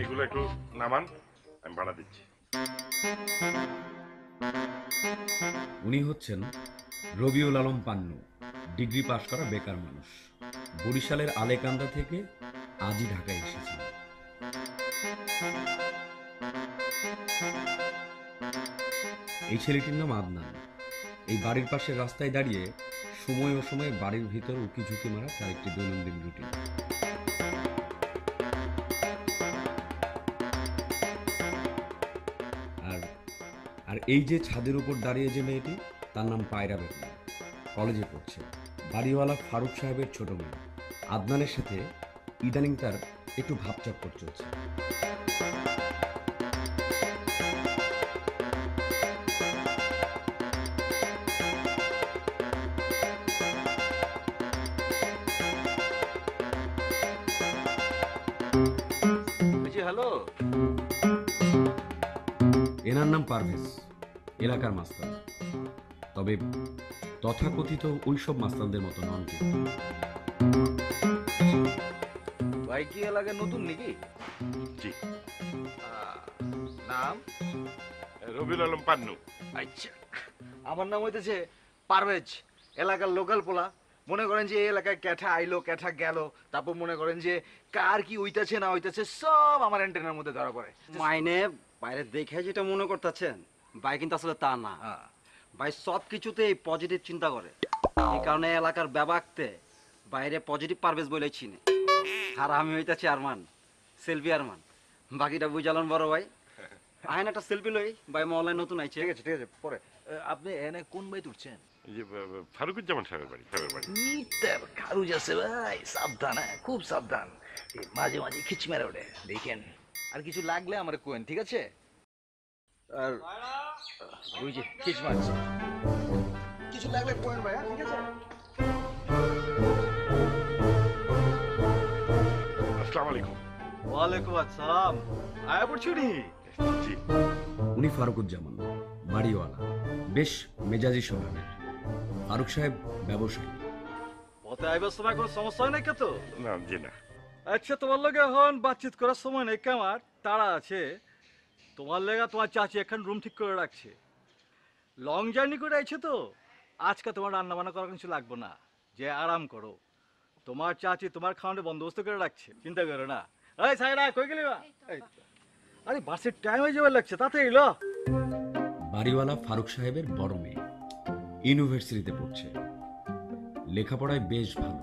এগুলো একটু নামান, আমি ভাড়া দিচ্ছি। উনি হচ্ছেন রবিউল আলম পান্নু, ডিগ্রি পাশ করা বেকার মানুষ। বরিশালের আলেকান্দা থেকে আজই ঢাকায় এসেছেন। এই ছেলেটির নাম আদনান। এই বাড়ির পাশের রাস্তায় দাঁড়িয়ে সময় অসময়ে বাড়ির ভিতর উকি ঝুঁকি মারা তার একটি দৈনন্দিন রুটিন। আর এই যে ছাদের উপর দাঁড়িয়ে যে মেয়েটি, তার নাম পায়রা বেগম, কলেজে পড়ছে। বাড়িওয়ালা ফারুক সাহেবের ছোট মেয়ে। আদনানের সাথে ইদানিং তার একটু ভাবচক্কর চলছে। হ্যালো, এনার নাম পারভেজ, এলাকার মাস্তান। তবে তথাকথিত ওইসব মাস্তানদের মতো নন। ভাই কি এলাকায় নতুন নাকি? জি। নাম রবিউল আলম পান্নু। আচ্ছা, আমার নাম হইতেছে পারভেজ, এলাকার লোকাল পোলা। মনে করেন যে এই এলাকায় ক্যাঠা আইলো ক্যাঠা গেল, তারপর মনে করেন যে কার কি হইতাছে না হইতাছে সব আমার অ্যান্টেনার মধ্যে ধরা পড়ে। মাইনে বাইরে দেখে যেটা মনে করতেছেন, ভাই কিন্তু আসলে তা না। ভাই সব কিছুতেই পজিটিভ চিন্তা করে, এই কারণে এলাকার ব্যাপারতে বাইরে পজিটিভ পারভেজ বলে চিনে। আর আমি হইতাছি আরমান, সেলফি আরমান। বাকিটা বুঝালাম বড় ভাই। আইন একটা সেলফি লই ভাই, অনলাইন নতুন আইছে। ঠিক আছে ঠিক আছে, পরে। আপনি এনে কোন বাড়ি উঠছেন? ফারুকুজ্জামান সাহেবের বাড়ি। খারুজ আছে ভাই, সাবধান, খুব সাবধান। মাঝে মাঝে খিচ মেরে ওঠে, দেখেন। আর কিছু লাগলে আমার কোয়েন, ঠিক আছে? আর ওই যে খিচ মারছে, কিছু লাগলে কোয়েন ভাই, ঠিক আছে? আসসালামু আলাইকুম। ওয়ালাইকুম আসসালাম। আয়া পড়ছুনি? জি। উনি ফারুকুজ্জামান, বাড়িওয়ালা, বেশ মেজাজি স্বভাবের। ফারুক সাহেব ব্যবসায়ী। পথে আইবার সময় কোনো সমস্যা হয় নাই তো? না, জি না। আচ্ছা, তোমার লগে এখন বাতচিত করার সময় নেই, আমার তাড়া আছে। তোমার লেগা তোমার চাচি এখন রুম ঠিক করে রাখছে। লং জার্নি করে আইছে তো, আজকে তোমার রান্না বান্না করার কিছু লাগবে না, যে আরাম করো। তোমার চাচি তোমার খাওয়ানোর বন্দোবস্ত করে রাখছে, চিন্তা করো না। এই সাইরা কই গেলি বা? আরে বাসের টাইম হয়ে যাবার লাগছে, তাড়াতাড়ি ল। বাড়িওয়ালা ফারুক সাহেবের বড় মেয়ে, ইউনিভার্সিটিতে পড়ছে। লেখাপড়ায় বেশ ভালো,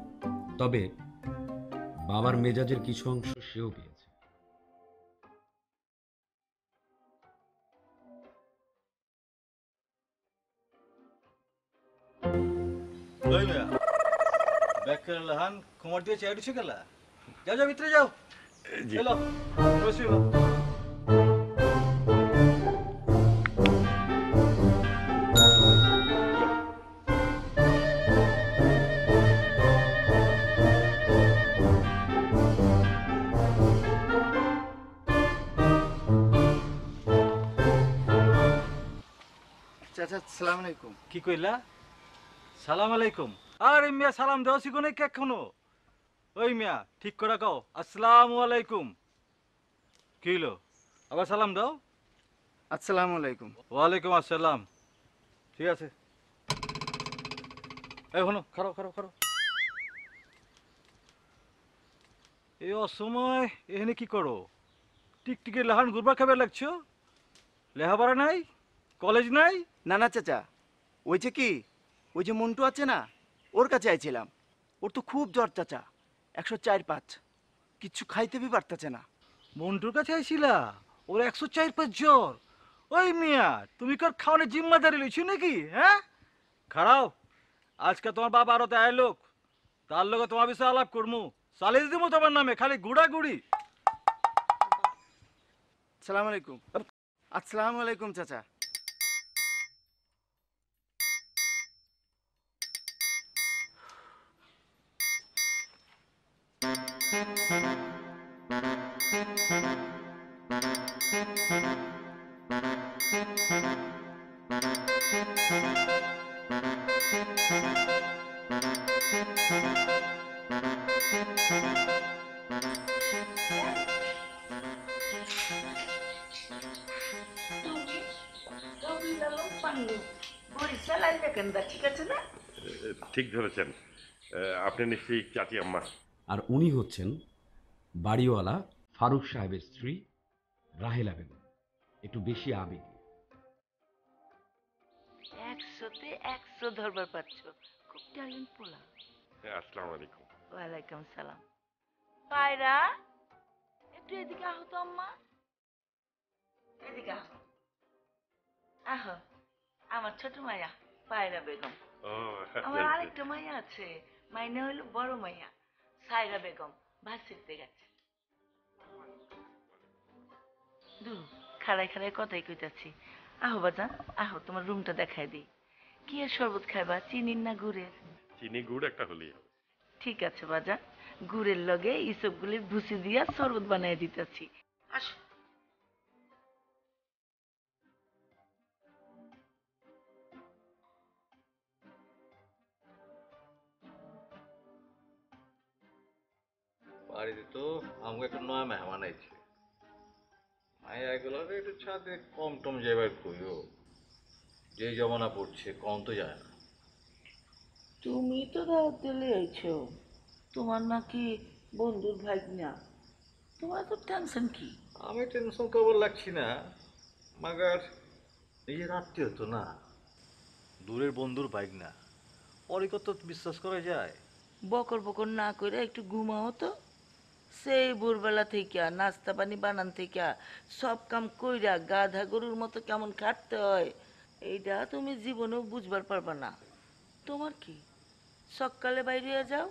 তবে বাবার মেজাজের কিছু অংশ সেও পেয়েছে। ওই মেয়া ব্যাক করে লহান কুমার দিয়ে চেয়ার দিছে গেলা। যাও যাও ভিতরে যাও। জি। চলো বসিও। চাচা আসসালামু আলাইকুম। কি কইলা? সালাম আলাইকুম। আরে মিয়া সালাম দেওয়া শিখো নাই এখনো? ওই মিয়া ঠিক করে কও আসসালামু আলাইকুম। কি হলো? আবার সালাম দাও। আসসালামু আলাইকুম। ওয়ালাইকুম আসসালাম। ঠিক আছে। এই হনো, খারো খারো খারো। এই অসময় এখানে কি করো? টিকটিকে লাহান ঘুরবা খাবে লাগছো? লেহাপড়া নাই, কলেজ নাই? না না চাচা, ওই যে কি, ওই যে মন্টু আছে না, ওর কাছে আইছিলাম। ওর তো খুব জ্বর চাচা, 104/5, কিচ্ছু খাইতে বি পারতেছে না। মন্টুর কাছে আইছিলা? ওর 104/5 জ্বর। ওই মিয়া তুমি কার খাওয়ানোর জিম্মাদারি লইছো নাকি? হ্যাঁ, খাড়াও, আজকে তোমার বাবা আরো দেয় লোক, তার লগে তোমার বিষয়ে আলাপ করমু, সালিশ দিব তোমার নামে, খালি গুড়াগুড়ি। সালাম আলাইকুম। আসসালামু আলাইকুম চাচা। ঠিক আছে না? ঠিক ধরেছেন, আপনি নিশ্চয়ই চাচি আম্মা। আর উনি হচ্ছেন বাড়িওয়ালা ফারুক সাহেবের স্ত্রী রাহেলা বেগম, একটু বেশি আবেগী। 100-তে 100 ধরবার পাচ্ছ, খুব ট্যালেন্ট পোলা। আসসালামু আলাইকুম। ওয়ালাইকুম সালাম। পায়রা, একটু এদিকে আহো তো আম্মা, এদিকে আহো। আহো, আমার ছোট মাইয়া পায়রা বেগম। ও আমার আরেকটা মাইয়া আছে, মাইনে হইল বড় মাইয়া সায়রা বেগম, ভার্সিটিতে গেছে। দূর খাড়াই খাড়াই কথাই কইতাছি। আহো বাজান, আহো, তোমার রুমটা দেখাই দিই। কি এর শরবত খাইবা, চিনির না গুড়ের? চিনি গুড় একটা হলেই হবে। ঠিক আছে বাজান, গুড়ের লগে ইসবগুলির ভুসি দিয়া শরবত বানাই দিতেছি। আসো। বাড়িতে তো আমাকে একটা নয়া মেহমান আইছে, মায়া এগুলো একটু ছাদে কম টম যাইবার কইও, যে জমানা পড়ছে কম তো যায় না। তুমি তো দাওয়াত দিলে আইছো, তোমার নাকি বন্ধুর ভাগনা, তোমার তো টেনশন কি? আমি টেনশন করবার লাগছি না, মাগার নিজের আত্মীয় তো না, দূরের বন্ধুর বাইক না, পরে কত বিশ্বাস করা যায়? বকর বকর না করে একটু ঘুমাও তো। সেই ভোরবেলা থেকে নাস্তা পানি বানান থেকে সব কাম কইরা গাধা গরুর মতো কেমন খাটতে হয়, এইটা তুমি জীবনেও বুঝবার পারবা না। তোমার কি, সকালে বাইরে যাও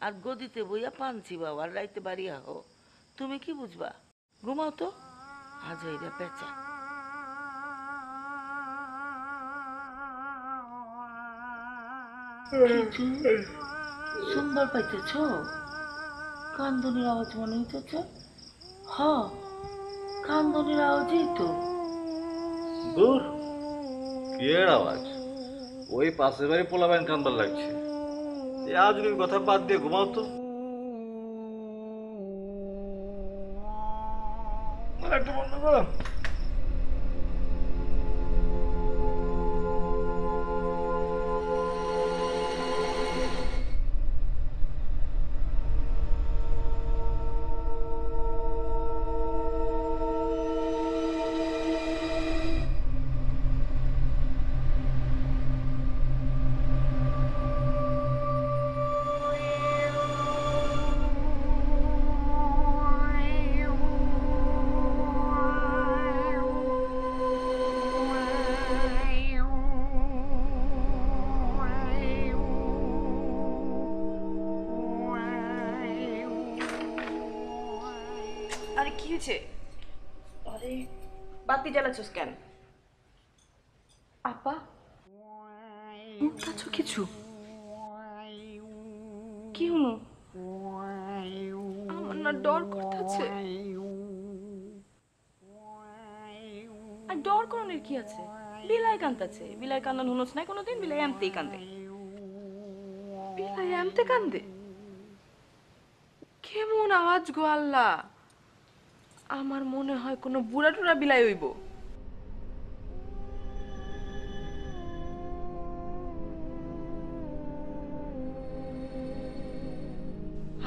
আর গদিতে বইয়া পানছি বাবা, আর রাইতে বাড়ি আহো, তুমি কি বুঝবা? ঘুমাও তো, আজ এইটা পেঁচা। কিছু শুনবার পাইতেছ? কান্দনের আওয়াজ মনে হইতেছে। হ, কান্দনের আওয়াজই তো। দূর কি এর আওয়াজ, ওই পাশের বাড়ি পোলাবাইন কানবার লাগছে। এই আজকের কথা বাদ দিয়ে ঘুমাও তো। একটু বন্ধ করো। আরে কি হয়েছে? আরে বাতি জ্বালাচ্ছস কেন? আপা উঠতাছো কিছু? কি হলো? আমার না ডর করতেছে। আর ডর করানোর কি আছে? বিলাই কান্দাছে, বিলাই কান্দান হুনস নাই কোনোদিন, বিলাই এমতেই কান্দে। বিলাই এমতে কান্দে? কেমন আওয়াজ গো আল্লাহ! আমার মনে হয় কোনো বুড়া টুরা বিলাই হইব।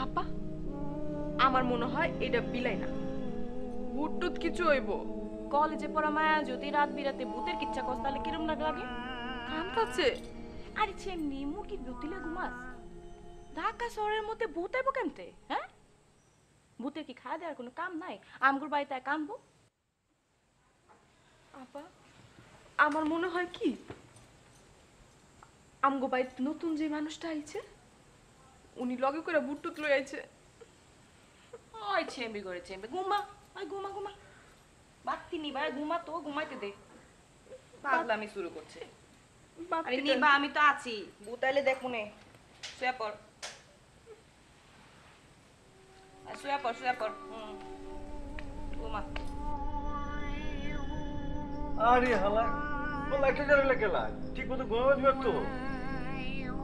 আপা আমার মনে হয় এটা বিলাই না, ভূত টুত কিছু হইব। কলেজে পড়া মায়া যদি রাত বিরাতে ভূতের কিচ্ছা কস তাহলে কিরম লাগে? কান্তাছে? আরে ছেমনি মুরগির ভূতিলে ঘুমাস? ঢাকা শহরের মধ্যে ভূত আইব কেমতে? হ্যাঁ, ভূতের কি খাওয়া দেওয়ার কোনো কাম নাই? আমগুর বাড়িতে কানবো? আপা আমার মনে হয় কি আমগো বাড়িতে নতুন যে মানুষটা আইছে উনি লগে করে বুট টুট লই আইছে। ওই চেম্বি করে চেম্বি ঘুমা, ওই ঘুমা ঘুমা, বাত্তি নিবা, ঘুমা তো, ঘুমাইতে দে। পাগলামি শুরু করছে। আরে নিবা, আমি তো আছি, বুতাইলে দেখ মনে। শুয়ে পড়, শুয়ে পড়, শুয়ে পড়। ঘুমা। আরে হালা বলা একটা জায়গা গেলা ঠিক মতো ঘুমাবে দিবে তো।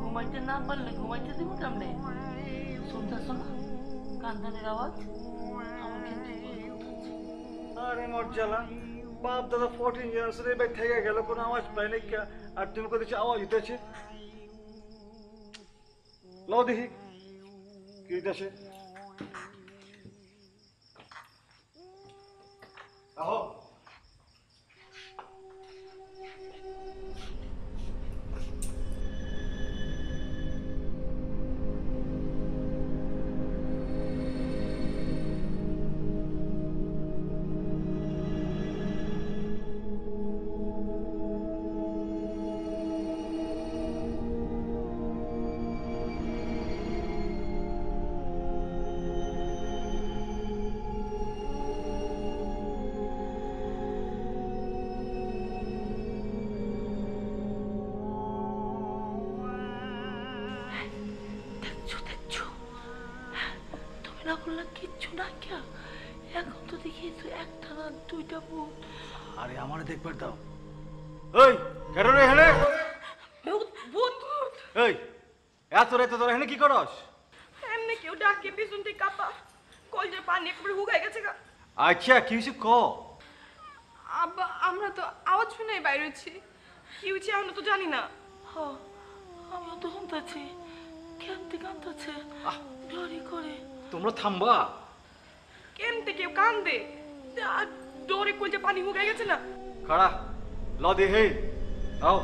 ঘুমাইতে না পারলে ঘুমাইতে দিব কেমনে? শুনতেছ না কান্দানের আওয়াজ? আমার কিন্তু আরে মর্যালা বাপ দাদা 14 ইয়ার্স রে ভাই থেকে গেল কোনো আওয়াজ পাই নাই কে? আর তুমি কইতেছ আওয়াজ হইতেছে। লও দেখি কি হইতেছে। আহো দেখছো দেখছো, তুমি না বললা কিচ্ছু না কে? এখন তো দেখি তো একটা না দুইটা ভূত। আরে আমারে দেখবার দাও। এই কেন রে এখানে? ভূত ভূত ভূত। এই এত রাতে তোরা এখানে কি করস? এমনি কেউ ডাকে পিছন থেকে কাপা কলজে পানি একবারে হুগাই গেছে গা। আচ্ছা কি হইছে ক? আব্বা আমরা তো আওয়াজ শুনেই বাইরে হচ্ছি, কি হচ্ছে আমরা তো জানি না। হ, আমিও তো শুনতেছি কেমতে কান্দাছে ডরি করে। তোমরা থামবা। কেমতে কেউ কান্দে আর ডরে কলজে পানি হুগাই গেছে না। খাড়া ল দে হে আও।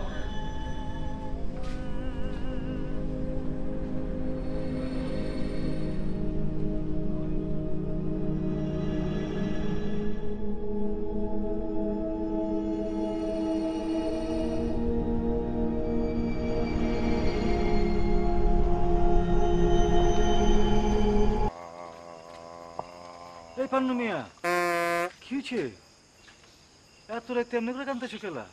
এই পান্নু মিয়া কি হয়েছে? এত রাতে এমনি করে কান্দাছো কেলা?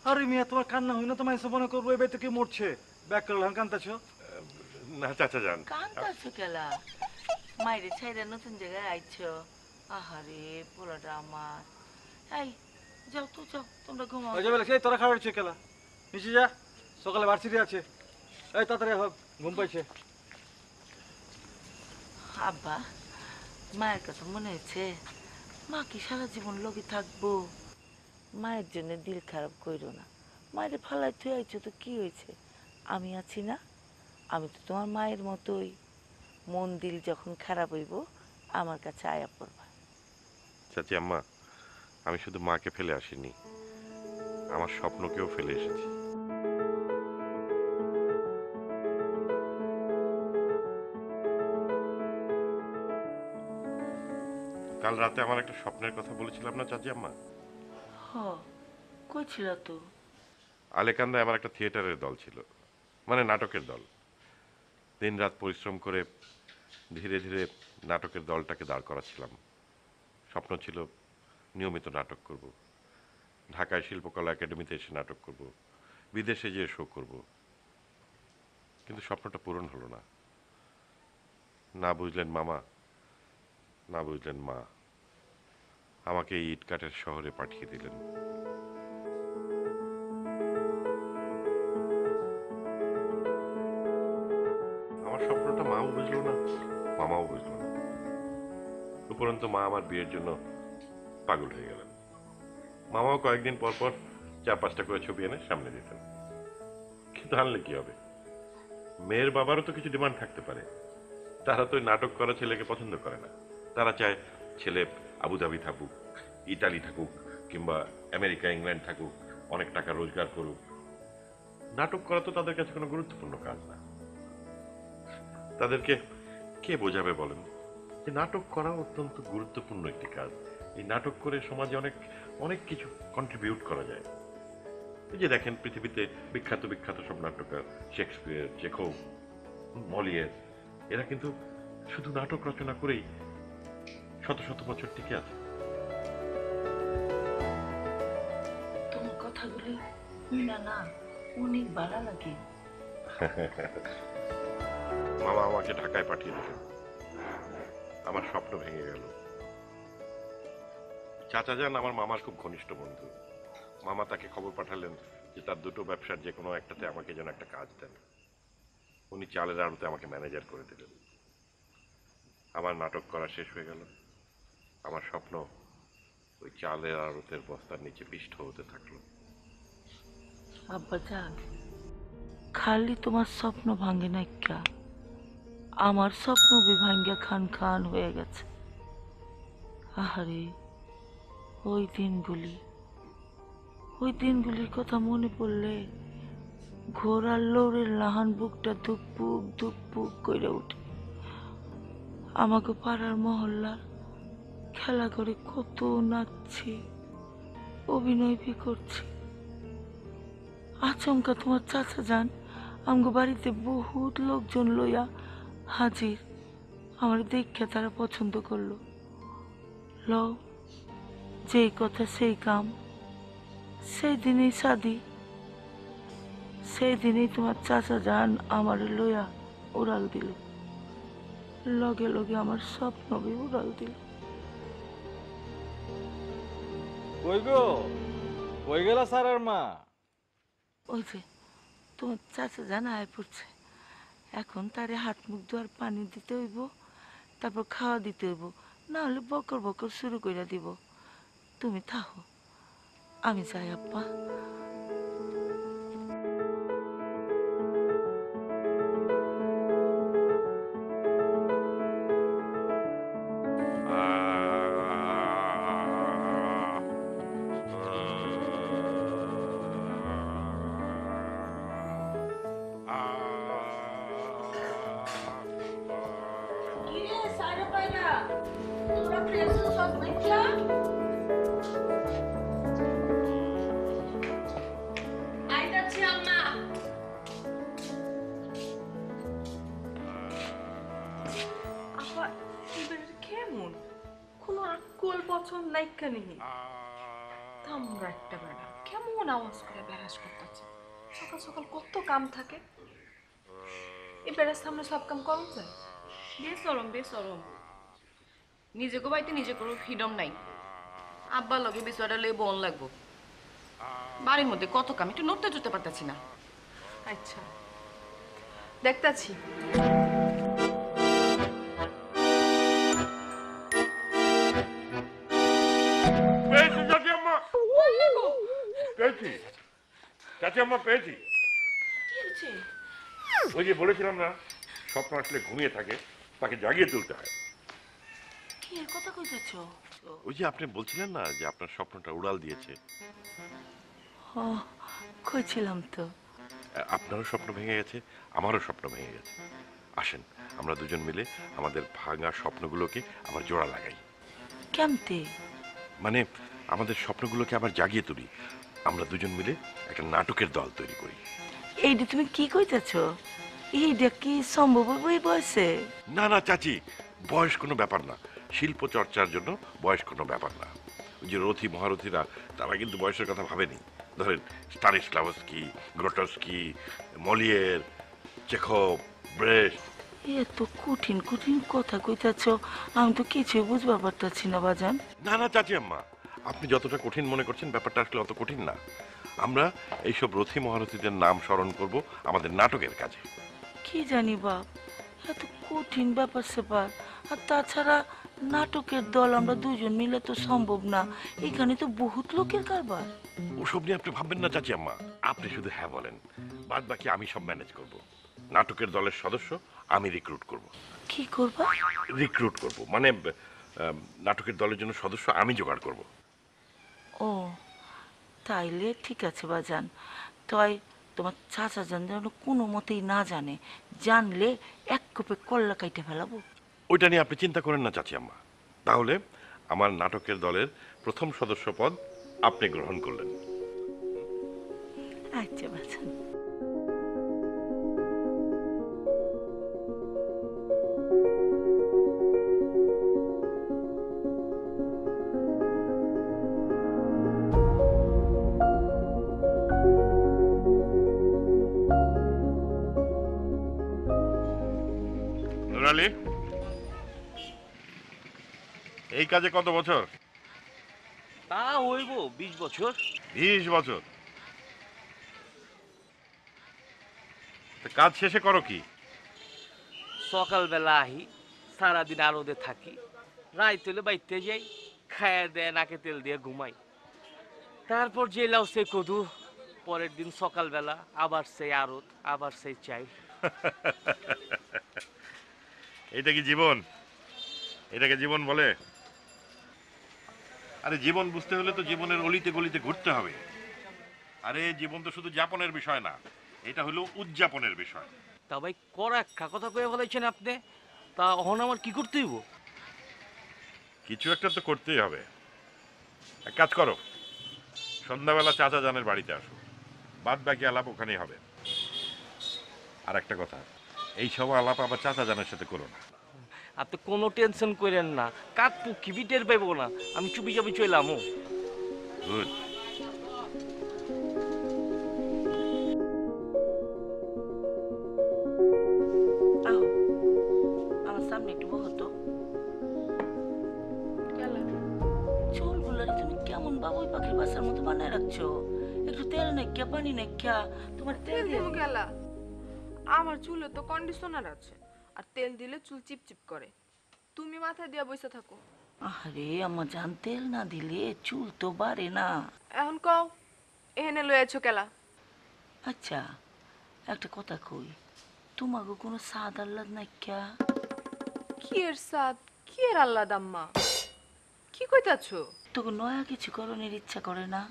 আরে মিয়া তোমার কান্না হই না তো মাইসে মনে করবো এই বাড়িতে কে মরছে ব্যাক করলাম কান্দাছো। না চাচা যান, কান্দাছো কেলা? মাইরে ছাইরা নতুন জায়গায় আইছো। আহারে পোলাটা আমার। এই যাও তো যাও, তোমরা ঘুমাও। ওই যে বলে সেই তোরা খারাপ হচ্ছে কেলা, নিচে যা, সকালে ভার্সিটি আছে। এই তাড়াতাড়ি হোক, ঘুম পাইছে। আব্বা, মায়ের কথা মনে হয়েছে? মা কি সারা জীবন লগি থাকবো? মায়ের জন্য দিল খারাপ কইরো না। মায়ের ফালাই তুই আইছো তো কি হয়েছে? আমি আছি না? আমি তো তোমার মায়ের মতোই। মন দিল যখন খারাপ হইব আমার কাছে আয়া পড়বা। চাচি আম্মা, আমি শুধু মাকে ফেলে আসিনি, আমার স্বপ্নকেও ফেলে এসেছি। কাল রাতে আমার একটা স্বপ্নের কথা বলেছিলাম না চাচি আম্মা? হ, কইছিল তো। আলেকান্দায় আমার একটা থিয়েটারের দল ছিল, মানে নাটকের দল। দিন রাত পরিশ্রম করে ধীরে ধীরে নাটকের দলটাকে দাঁড় করাচ্ছিলাম। স্বপ্ন ছিল নিয়মিত নাটক করব, ঢাকায় শিল্পকলা একাডেমিতে এসে নাটক করব, বিদেশে যেয়ে শো করব। কিন্তু স্বপ্নটা পূরণ হলো না। না বুঝলেন মামা, না বুঝলেন মা, আমাকে এই ইটকাটের শহরে পাঠিয়ে দিলেন। আমার স্বপ্নটা মাও বুঝলো না, মামাও বুঝলো না। উপরন্তু মা আমার বিয়ের জন্য পাগল হয়ে গেলেন। মামাও কয়েকদিন পর পর 4-5টা করে ছবি এনে সামনে দিতেন। কিন্তু আনলে কি হবে? মেয়ের বাবারও তো কিছু ডিমান্ড থাকতে পারে। তারা তো নাটক করা ছেলেকে পছন্দ করে না। তারা চায় ছেলে আবুধাবি থাকুক, ইটালি থাকুক, কিংবা আমেরিকা ইংল্যান্ড থাকুক, অনেক টাকা রোজগার করুক। নাটক করা তো তাদের কাছে কোনো গুরুত্বপূর্ণ কাজ না। তাদেরকে কে বোঝাবে বলেন যে নাটক করা অত্যন্ত গুরুত্বপূর্ণ একটি কাজ। এই নাটক করে সমাজে অনেক অনেক কিছু কন্ট্রিবিউট করা যায়। এই যে দেখেন পৃথিবীতে বিখ্যাত বিখ্যাত সব নাট্যকার, শেক্সপিয়ার, চেখভ, মলিয়ের, এরা কিন্তু শুধু নাটক রচনা করেই শত শত বছর টিকে আছে। তোমার কথাগুলি না না অনেক ভালো লাগে। মামা আমাকে ঢাকায় পাঠিয়ে দিলেন, আমার স্বপ্ন ভেঙে গেল। চাচা যান আমার মামার খুব ঘনিষ্ঠ বন্ধু। মামা তাকে খবর পাঠালেন যে তার দুটো ব্যবসার যে কোনো একটাতে আমাকে যেন একটা কাজ দেন। উনি চালের আড়তে আমাকে ম্যানেজার করে দিলেন। আমার নাটক করা শেষ হয়ে গেল। আমার স্বপ্ন ওই চালের আড়তের বস্তার নিচে পিষ্ট হতে থাকলো। আব্বা যান, খালি তোমার স্বপ্ন ভাঙে না কা, আমার স্বপ্ন ভাঙ্গা খান খান হয়ে গেছে। আহারে ওই দিনগুলির কথা মনে পড়লে ঘোড়ার লৌড়ের লাহান বুকটা ধুকপুক ধুকপুক করে উঠে। আমাকে পাড়ার মহল্লার খেলা করে কত নাচছি, অভিনয় বি করছি। আচমকা তোমার চাচা যান আমগো বাড়িতে বহুত লোকজন লইয়া হাজির। আমার দেখে তারা পছন্দ করলো। লও, যেই কথা সেই কাম, সেই দিনেই শাদি। সেই দিনেই তোমার চাচা যান আমার লইয়া উড়াল দিল। লগে লগে আমার স্বপ্ন বি উড়াল দিল। কই গো, কই গেল স্যারের মা? ওই যে তোমার চাচা জানা আয় পড়ছে, এখন তারে হাত মুখ ধোয়ার পানি দিতে হইব, তারপর খাওয়া দিতে হইব, না হলে বকর বকর শুরু করে দিব। তুমি থাকো, আমি যাই আব্বা। কেমন কোনো আকল পছন্দ নাই কানি থামরা একটা বেড়া কেমন আওয়াজ করে ব্যারাস করতেছে। সকাল সকাল কত কাম থাকে, এই ব্যারাস সামনে সব কাম করুন যায়। বেসরম নিজে গো বাইতে নিজে করো ফ্রিডম নাই। আব্বার লগে বিষয়টা লে বন লাগবো। বাড়ির মধ্যে কত কাম, একটু নড়তে চড়তে পারতেছি না। আচ্ছা দেখতাছি। পেয়েছি। ওই যে বলেছিলাম না, স্বপ্ন আসলে ঘুমিয়ে থাকে, তাকে জাগিয়ে তুলতে হয়। কি এর কথা কইতেছ? ওই যে আপনি বলছিলেন না যে আপনার স্বপ্নটা উড়াল দিয়েছে। ও কইছিলাম তো। আপনারও স্বপ্ন ভেঙে গেছে, আমারও স্বপ্ন ভেঙে গেছে। আসেন আমরা দুজন মিলে আমাদের ভাঙা স্বপ্নগুলোকে আবার জোড়া লাগাই। কেমতে? মানে আমাদের স্বপ্নগুলোকে আবার জাগিয়ে তুলি। আমরা দুজন মিলে একটা নাটকের দল তৈরি করি। এইটা তুমি কি কইতেছ? এইটা কি সম্ভব এই বয়সে? না না চাচি, বয়স কোনো ব্যাপার না। শিল্প চর্চার জন্য বয়স কোনো ব্যাপার না। ওই যে রথী মহারথীরা, তারা কিন্তু বয়সের কথা ভাবেনি। ধরেন স্টানিস্লাভস্কি, গ্রোটস্কি, মলিয়ের, চেখভ, ব্রেস্ট। এত কঠিন কঠিন কথা কইতেছ, আমি তো কিছুই বুঝবার পারতাছি না বাজান। না না চাচি আম্মা, আপনি যতটা কঠিন মনে করছেন ব্যাপারটা আসলে অত কঠিন না। আমরা এইসব রথী মহারথীদের নাম স্মরণ করব আমাদের নাটকের কাজে। কি জানি বাপ, এত কঠিন ব্যাপার স্যাপার। আর তাছাড়া নাটকের দল আমরা দুজন মিলে তো সম্ভব না, এখানে তো বহুত লোকের কারবার। ওসব নিয়ে আপনি ভাববেন না চাচি আম্মা, আপনি শুধু হ্যাঁ বলেন, বাদ বাকি আমি সব ম্যানেজ করব। নাটকের দলের সদস্য আমি রিক্রুট করব। কি করবা? রিক্রুট করব মানে নাটকের দলের জন্য সদস্য আমি জোগাড় করব। ও তাইলে ঠিক আছে বাজান, তাই তোমার চাচা যান যেন কোনো মতেই না জানে, জানলে এক কোপে কল্লা কাইটে ফেলাবো। ওইটা নিয়ে আপনি চিন্তা করেন না চাচি আম্মা। তাহলে আমার নাটকের দলের প্রথম সদস্য পদ আপনি গ্রহণ করলেন। আচ্ছা বাজান। নুরালি, এই কাজে কত বছর? তা হইব 20 বছর। 20 বছর। তা কাজ শেষে করো কি? সকালবেলা আহি, সারাদিন আরদে থাকি, রাইত হলে বাইতে যাই, খায়া দেয় নাকে তেল দিয়ে ঘুমাই। তারপর জেলাও সে কদু, পরের দিন সকালবেলা আবার সেই আরত, আবার সেই চাই। এটা কি জীবন? এটাকে জীবন বলে? আরে জীবন বুঝতে হলে তো জীবনের অলিতে গলিতে ঘুরতে হবে। আরে জীবন তো শুধু যাপনের বিষয় না, এটা হলো উদযাপনের বিষয়। তা ভাই কর একটা কথা কয়ে বলেছেন আপনি, তা অহন আমার কি করতে হইব? কিছু একটা তো করতেই হবে। এক কাজ করো, সন্ধ্যাবেলা চাচা জানের বাড়িতে আসো, বাদ বাকি আলাপ ওখানেই হবে। আর একটা কথা, এই সব আলাপ আবার চাচা জানের সাথে করো না। আপনি কোনো টেনশন করেন না, কাক পুকি টের পাইব না, আমি চুপি চাপি চইলাম। গুড। আও, আমার সামনে একটু বহো তো। চুলগুলারে তুমি কেমন বাবুই পাখির বাসার মতো বানায় রাখছো? একটু তেল নাইকা পানি নাইকা তোমার তেল দিয়ে গেলা আমার চুলে তো কন্ডিশনার আছে, আর তেল দিলে চুল চিপচিপ করে। তুমি মাথায় দিয়ে বসে থাকো। আরে আমার জান, তেল না দিলে চুল তো বাড়ে না। এখন কও এখানে লয়েছো কেলা? আচ্ছা একটা কথা কই, তোমাকে কোনো স্বাদ আহ্লাদ নাইকা? কি এর সাদ, কি এর আল্লাহ দাম্মা, কি কইতাছো? তোকে নয়া কিছু করণের ইচ্ছা করে না?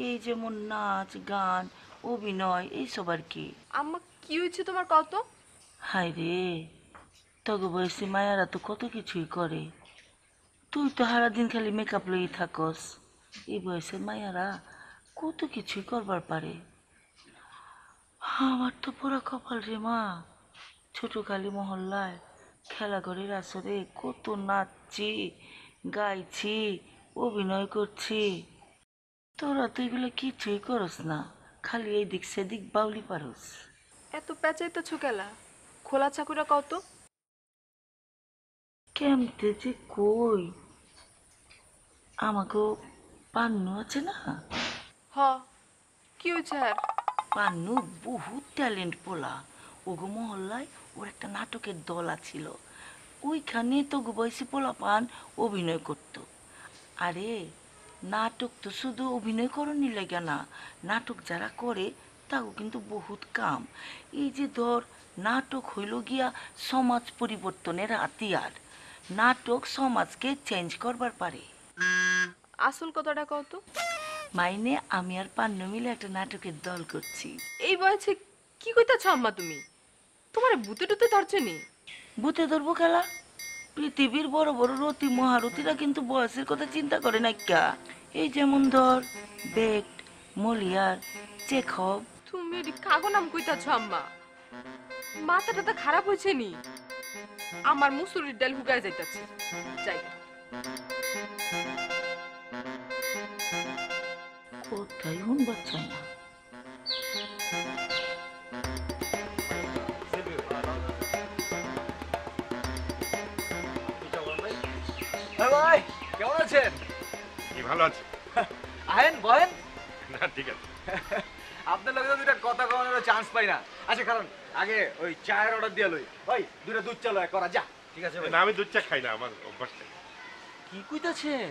এই যেমন নাচ গান অভিনয় এইসব আর কি। আম্মা কি হয়েছে তোমার কত? হায় রে, তোকে বয়সী মায়ারা তো কত কিছুই করে, তুই তো সারাদিন খালি মেকআপ লই থাকস। এই বয়সের মায়ারা কত কিছুই করবার পারে। আমার তো পুরা কপাল রে মা, ছোট কালী মহল্লায় খেলাঘরের আসরে কত নাচছি, গাইছি, অভিনয় করছি। তোরা তো এগুলো কিছুই করস না, খালি এই দিক সেদিক বাউলি পারস। এত পেঁচাইতেছো কেলা? খোলা চাকুরা কত? কেমতে যে কই, আমাকেও পান্নু আছে না, হ, কি হয়েছে আর? পান্নু বহুত ট্যালেন্ট পোলা। ওগো মহল্লায় ওর একটা নাটকের দল আছিল, ওইখানে তো বয়সী পোলা পান অভিনয় করত। আরে নাটক তো শুধু অভিনয় করনি লাগে না, নাটক যারা করে তাও কিন্তু বহুত কাম। এই যে ধর, নাটক হইল গিয়া সমাজ পরিবর্তনের হাতিয়ার। নাটক সমাজকে চেঞ্জ করবার পারে। আসল কথাটা কও তো। মাইনে আমি আর পান্নু মিলে একটা নাটকের দল করছি। এই বয়সে কি কইতাছো আম্মা তুমি? তোমার ভূতে টুতে ধরছে নি? ভূতে ধরবো খেলা? পৃথিবীর বড় বড় রতি মহারথীরা কিন্তু বয়সের কথা চিন্তা করে না ক্যা? এই যেমন ধর বেক্ট, মলিয়ার, চেখভ। তুমি এটি কাগো নাম কইতাছো আম্মা? মাথা টাথা খারাপ হয়েছে নি? আমার মুসুরির ডাল হুগায় যাইতাছে। যাই কোথায় শুনবার চাই না। ভাই কেমন আছেন? কি ভালো আছে? আহেন বহেন। না ঠিক আছে। আপনার লগে তো দুইটা কথা কওয়ানোর চান্স পাই না। আচ্ছা কারণ আগে ওই চায়ের অর্ডার দিয়ে লই। ওই দুইটা দুধ চা লয় করা যা। ঠিক আছে ভাই। না আমি দুধ চা খাই না, আমার অভ্যাস নেই। কি কইতাছেন?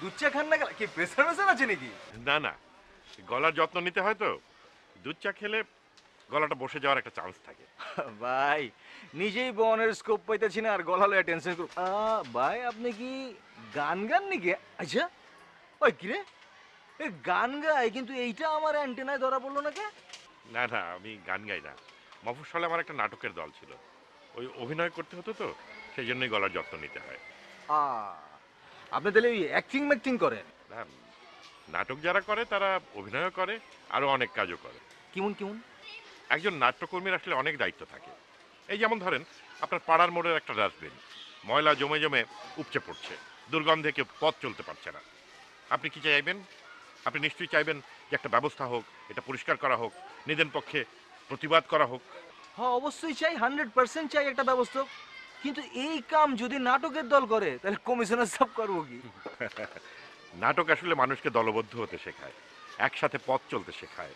দুধ চা খান না কি প্রেসার মেশান আছে নাকি? না না, গলার যত্ন নিতে হয় তো, দুধ চা খেলে গলাটা বসে যাওয়ার একটা চান্স থাকে। ভাই নিজেই বনের স্কোপ পাইতেছি না আর গলা লয়ে টেনশন করব। ভাই আপনি কি গান গান নাকি? আচ্ছা ওই কি রে, এ গান গায় কিন্তু এইটা আমার অ্যান্টেনায় ধরা পড়লো না কে? না না, আমি গান গাই না। মফস্বলে আমার একটা নাটকের দল ছিল, ওই অভিনয় করতে হতো তো, সেই জন্যই গলার যত্ন নিতে হয়। আপনি তাহলে ওই অ্যাক্টিং ম্যাক্টিং করেন? না, নাটক যারা করে তারা অভিনয়ও করে আরো অনেক কাজও করে। কেমন কেমন? একজন নাট্যকর্মীর আসলে অনেক দায়িত্ব থাকে। এই যেমন ধরেন আপনার পাড়ার মোড়ের একটা ডাস্টবিন ময়লা জমে জমে উপচে পড়ছে, দুর্গন্ধে কেউ পথ চলতে পারছে না। আপনি কি চাইবেন? আপনি নিশ্চয়ই চাইবেন যে একটা ব্যবস্থা হোক, এটা পরিষ্কার করা হোক, নিজের পক্ষে প্রতিবাদ করা হোক। হ্যাঁ অবশ্যই চাই, 100% চাই একটা ব্যবস্থা। কিন্তু এই কাম যদি নাটকের দল করে তাহলে কমিশনার সব করবো কি? নাটক আসলে মানুষকে দলবদ্ধ হতে শেখায়, একসাথে পথ চলতে শেখায়,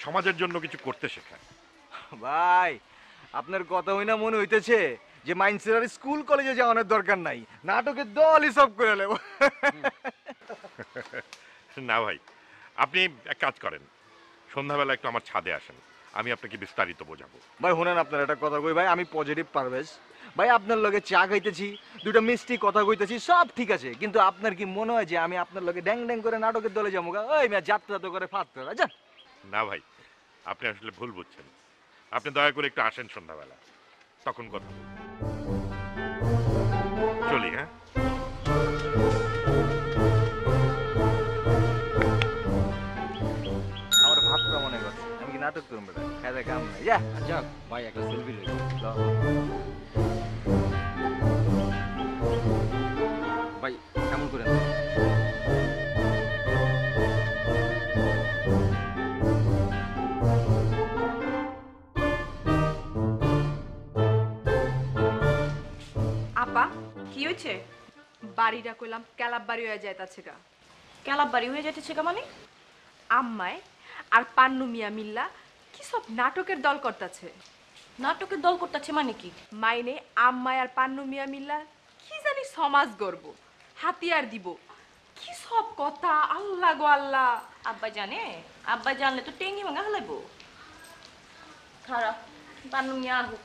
সমাজের জন্য কিছু করতে শেখায়। ভাই আপনার কথা হই না মনে হইতেছে যে মাইন্সের আর স্কুল কলেজে যাওয়ানোর দরকার নাই, নাটকের দলই সব করে নেব। না ভাই, আপনি এক কাজ করেন, সন্ধ্যাবেলা একটু আমার ছাদে আসেন, আমি আপনাকে বিস্তারিত বোঝাবো। ভাই শুনেন আপনার একটা কথা কই ভাই, আমি পজিটিভ পারভেজ ভাই, আপনার লগে চা খাইতেছি, দুটো মিষ্টি কথা কইতেছি, সব ঠিক আছে, কিন্তু আপনার কি মনে হয় যে আমি আপনার লগে ড্যাং ড্যাং করে নাটকের দলে যাবো? ওই মেয়ে যাত্রা তো করে ফাঁদ করে যান। না ভাই, আপনি আসলে ভুল বুঝছেন। আপনি দয়া করে একটু আসেন সন্ধ্যাবেলা, তখন কথা বলবো। চলি, হ্যাঁ? আমার ভাতটা মনে করছে আমি কি নাটক করবো? খাই কাম নাই, যা যাক ভাই একটা সেলফি লই। ভাই কেমন করেন? আপা কি হয়েছে? বাড়িটা কইলাম ক্যালাব বাড়ি হয়ে যাইতাছে গা। ক্যালাব বাড়ি হয়ে যাইতেছে কা মানে? আম্মায় আর পান্নু মিয়া মিল্লা কি সব নাটকের দল করতেছে। নাটকের দল করতেছে মানে কি? মাইনে আম্মায় আর পান্নু মিয়া মিল্লা কি জানি সমাজ গর্ব, হাতিয়ার দিব, কি সব কথা, আল্লাহ গো আল্লাহ। আব্বা জানে? আব্বা জানলে তো টেঙ্গি ভাঙা হলাইব। খারাপ, পান্নু মিয়া আহুক,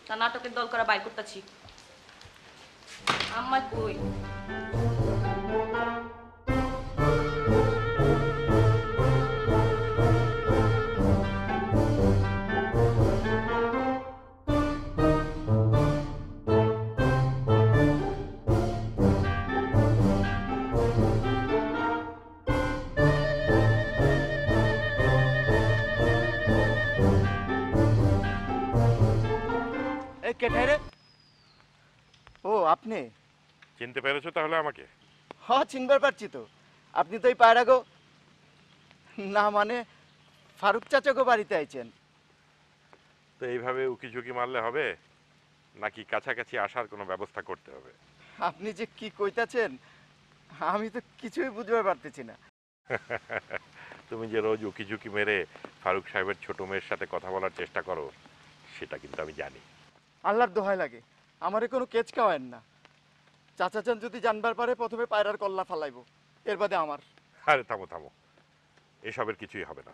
তা নাটকের দল করা বাইর করতেছি। আম্মা কই? এই কেঠাই রে? ও আপনি? চিনতে পেরেছো তাহলে আমাকে? হ্যাঁ চিনবার পারছি তো। আপনি তো এই পায়রাগো, না মানে ফারুক চাচাগো বাড়িতে আইছেন। তো এইভাবে উকি ঝুঁকি মারলে হবে নাকি কাছাকাছি আসার কোনো ব্যবস্থা করতে হবে? আপনি যে কি কইতাছেন আমি তো কিছুই বুঝতে পারতেছি না। তুমি যে রোজ উকি ঝুঁকি মেরে ফারুক সাহেবের ছোট মেয়ের সাথে কথা বলার চেষ্টা করো সেটা কিন্তু আমি জানি। আল্লাহর দোহাই লাগে আমারে কোনো কেচ খাওয়ায়েন না। চাচা চান যদি জানবার পারে প্রথমে পায়রার কল্লা ফালাইবো, এর বাদে আমার। আরে থামো থামো, এসবের কিছুই হবে না।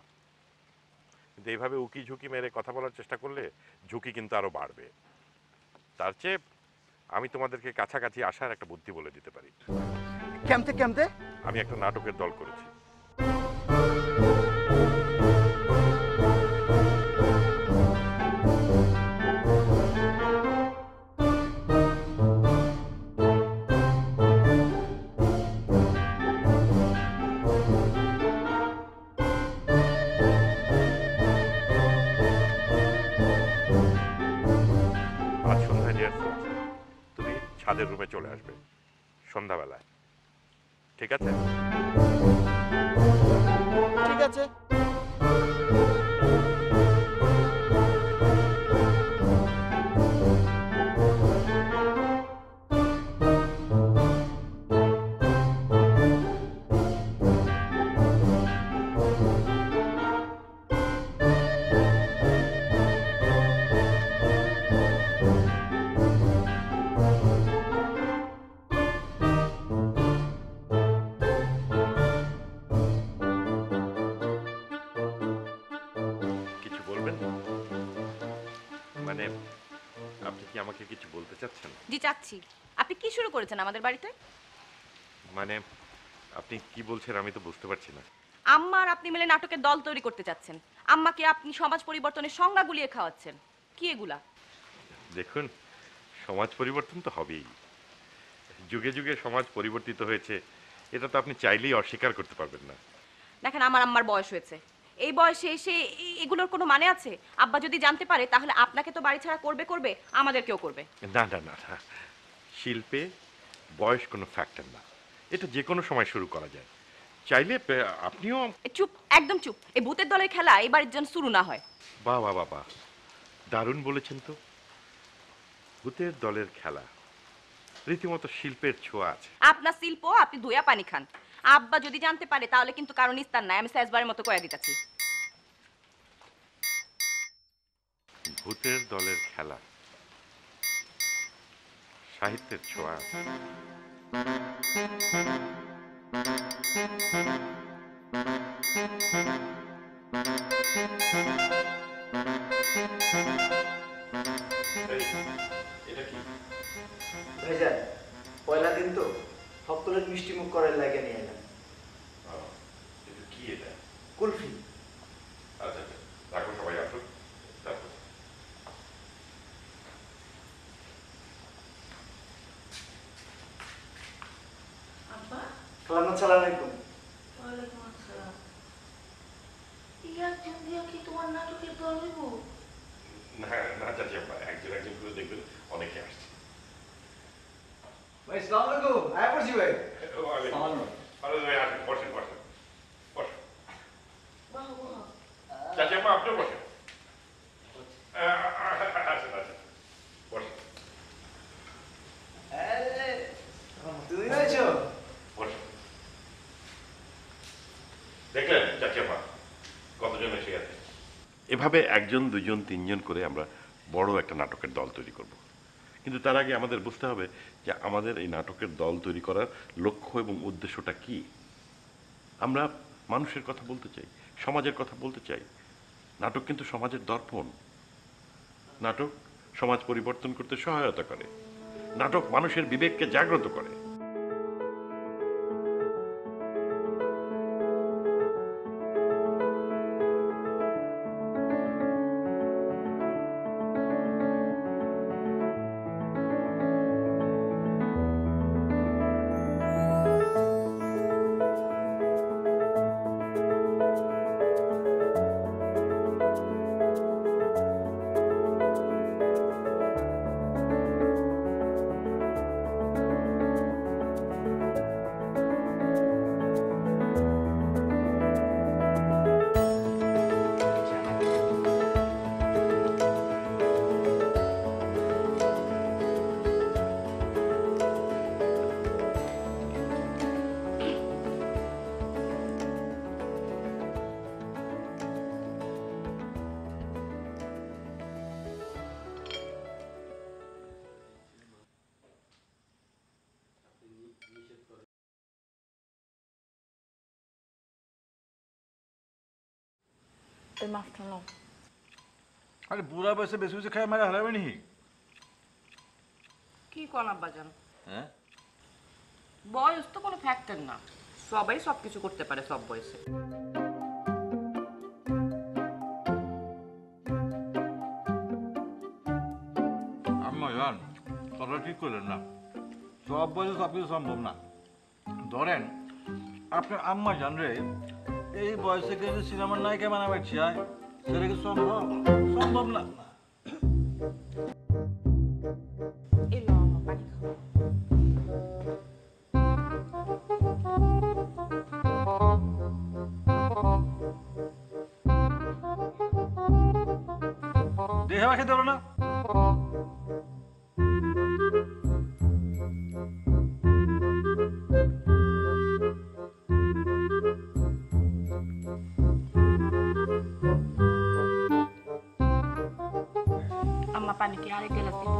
কিন্তু এইভাবে উকি ঝুঁকি মেরে কথা বলার চেষ্টা করলে ঝুঁকি কিন্তু আরো বাড়বে। তার চেয়ে আমি তোমাদেরকে কাছাকাছি আসার একটা বুদ্ধি বলে দিতে পারি। কেমতে কেমতে? আমি একটা নাটকের দল করেছি। আজ সন্ধ্যায় রিহার্সাল আছে, তুমি ছাদের রুমে চলে আসবে সন্ধ্যাবেলায়, ঠিক আছে? ঠিক আছে। কিছু বলবেন? মানে আপনি কি আমাকে কিছু বলতে চাচ্ছেন? জি চাচ্ছি। আপনি কি শুরু করেছেন আমাদের বাড়িতে? মানে আপনি কি বলছেন আমি তো বুঝতে পারছি না। আম্মা আর আপনি মিলে নাটকের দল তৈরি করতে চাচ্ছেন। আম্মাকে আপনি সমাজ পরিবর্তনের সংজ্ঞা গুলিয়ে খাওয়াচ্ছেন। কি এগুলা? দেখুন, সমাজ পরিবর্তন তো হবেই। যুগে যুগে সমাজ পরিবর্তিত হয়েছে, এটা তো আপনি চাইলেই অস্বীকার করতে পারবেন না। দেখেন আমার আম্মার বয়স হয়েছে, এই বয়সে এসে এগুলোর কোনো মানে আছে? আব্বা যদি জানতে পারে তাহলে আপনাকে তো বাড়ি ছাড়া করবে করবে, আমাদেরকেও করবে। না না না না, শিল্পে বয়স কোনো ফ্যাক্টর না, এটা যে কোনো সময় শুরু করা যায়। চাইলে আপনিও। চুপ, একদম চুপ। এই ভূতের দলের খেলা এবার যেন শুরু না হয়। বাহ বাহ বাহ বাহ, দারুণ বলেছেন তো। ভূতের দলের খেলা, রীতিমতো শিল্পের ছোঁয়া আছে। আপনার শিল্প, আপনি ধুয়া পানি খান। আব্বা যদি জানতে পারে তাহলে কিন্তু কারণ ইস্তার নাই, আমি শেষবারের মতো কয়ে দিতেছি। ভূতের দলের খেলা, সাহিত্যের ছোঁয়া আছে। ভাইজান পয়লা দিন তো সকলের মিষ্টি মুখ করার লাগে নিয়ে এলাম। কি এটা? কুলফি। আচ্ছা আচ্ছা, রাখো, সবাই আসো, রাখো। আব্বা, আসসালামু আলাইকুম। ওয়ালাইকুম আসসালাম। একজন দিয়া কি তোমার নাটকের দল হইব? না না চাচি, আমরা একজন একজন করে দেখবেন, অনেকে আসছে। ভাই আসসালামু আলাইকুম। আয় পড়ছি ভাই। আরে ভাই, আসেন, বসেন বসেন বসেন। বাহ বাহ। চাচি আম্মা, আপনিও বসেন। আসেন আসেন, বসেন তুমি হয়েছো? বসেন। দেখলেন চাচি আম্মা, কতজন এসে গেছে। এভাবে একজন দুজন তিনজন করে আমরা বড় একটা নাটকের দল তৈরি করব। কিন্তু তার আগে আমাদের বুঝতে হবে যে আমাদের এই নাটকের দল তৈরি করার লক্ষ্য এবং উদ্দেশ্যটা কি। আমরা মানুষের কথা বলতে চাই, সমাজের কথা বলতে চাই। নাটক কিন্তু সমাজের দর্পণ। নাটক সমাজ পরিবর্তন করতে সহায়তা করে। নাটক মানুষের বিবেককে জাগ্রত করে। এই মাছটা নাও। আরে বুড়া বয়সে বেশি বেশি খাই মারা হারাবে নি। কি কোন আব্বা জান? হ্যাঁ, বয়স তো কোনো ফ্যাক্টর না, সবাই সবকিছু করতে পারে সব বয়সে। আম্মা জান কথা ঠিক করলেন না, সব বয়সে সব কিছু সম্ভব না। ধরেন আপনার আম্মা জান রে এই বয়সে কিন্তু সিনেমার নায়িকা বানাবে চায়, সেটা কি সম্ভব? সম্ভব না। এই নাও আম্মা, পানি খাও। দেহে খেতে পারো না। আম্মা পানি কি আরেক গ্লাস দিব?